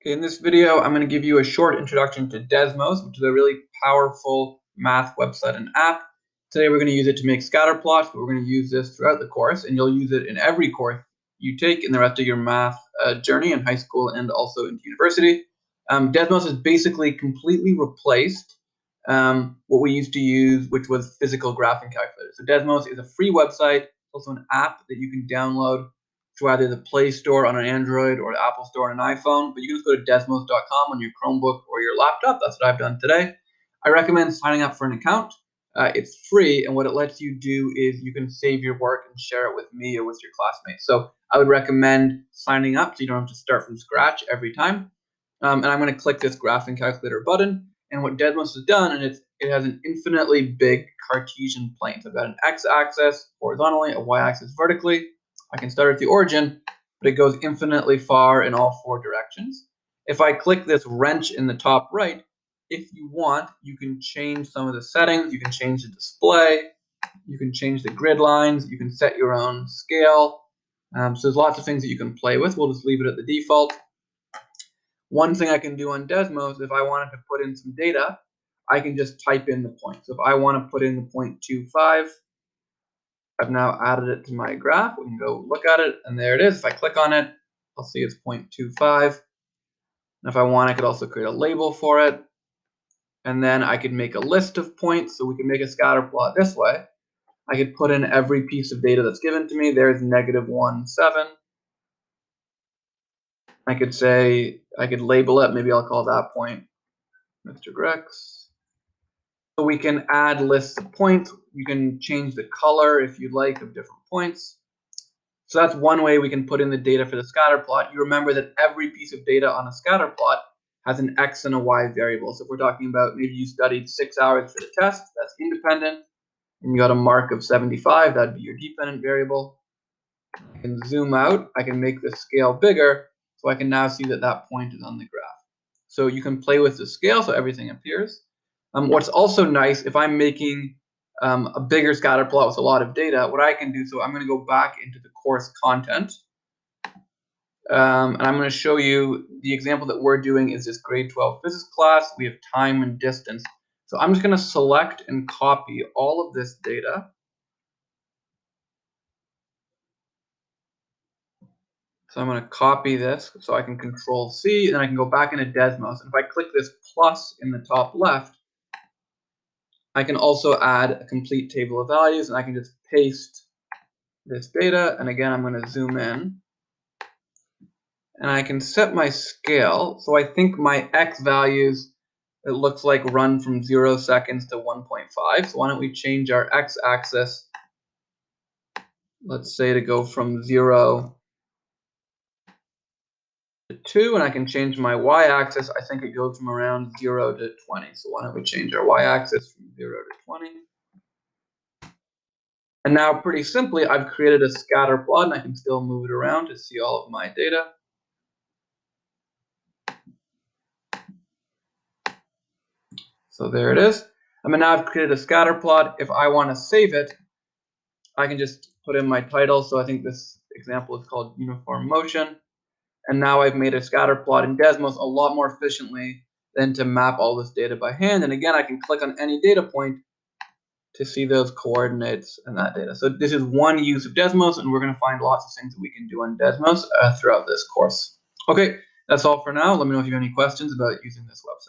In this video, I'm going to give you a short introduction to Desmos, which is a really powerful math website and app. Today, we're going to use it to make scatter plots, but we're going to use this throughout the course, and you'll use it in every course you take in the rest of your math journey in high school and also into university. Desmos has basically completely replaced what we used to use, which was physical graphing calculators. So Desmos is a free website, also an app that you can download to either the Play Store on an Android or the Apple Store on an iPhone, but you can just go to desmos.com on your Chromebook or your laptop. That's what I've done today. I recommend signing up for an account. It's free, and what it lets you do is you can save your work and share it with me or with your classmates. So I would recommend signing up so you don't have to start from scratch every time. And I'm going to click this graphing calculator button. And what Desmos has done, and it has an infinitely big Cartesian plane. So I've got an x-axis horizontally, a y-axis vertically. I can start at the origin, but it goes infinitely far in all four directions. If I click this wrench in the top right, if you want, you can change some of the settings. You can change the display. You can change the grid lines. You can set your own scale. So there's lots of things that you can play with. We'll just leave it at the default. One thing I can do on Desmos, if I wanted to put in some data, I can just type in the point. So if I want to put in the 0.25, I've now added it to my graph. We can go look at it, and there it is. If I click on it, I'll see it's 0.25. And if I want, I could also create a label for it. And then I could make a list of points, so we can make a scatter plot this way. I could put in every piece of data that's given to me. There's -1, 7. I could say, I could label it. Maybe I'll call that point Mr. Grex. So we can add lists of points. You can change the color if you'd like of different points. So that's one way we can put in the data for the scatter plot. You remember that every piece of data on a scatter plot has an x and a y variable. So if we're talking about maybe you studied 6 hours for the test, that's independent, and you got a mark of 75, that'd be your dependent variable. I can zoom out. I can make the scale bigger, so I can now see that that point is on the graph. So you can play with the scale so everything appears. What's also nice, if I'm making a bigger scatter plot with a lot of data, what I can do, so I'm going to go back into the course content, and I'm going to show you the example that we're doing is this grade 12 physics class. We have time and distance. So I'm just going to select and copy all of this data. So I'm going to copy this so I can Control C, and I can go back into Desmos. And if I click this plus in the top left, I can also add a complete table of values, and I can just paste this data. And again, I'm going to zoom in. And I can set my scale. So I think my x values, it looks like run from 0 seconds to 1.5. So why don't we change our x-axis, let's say to go from 0 to 2, and I can change my y-axis. I think it goes from around 0 to 20. So why don't we change our y-axis from 0 to 20. And now pretty simply, I've created a scatter plot, and I can still move it around to see all of my data. So there it is. I mean, now I've created a scatter plot. If I want to save it, I can just put in my title. So I think this example is called Uniform Motion. And now I've made a scatter plot in Desmos a lot more efficiently than to map all this data by hand. And again, I can click on any data point to see those coordinates and that data. So this is one use of Desmos, and we're going to find lots of things that we can do on Desmos throughout this course. Okay, that's all for now. Let me know if you have any questions about using this website.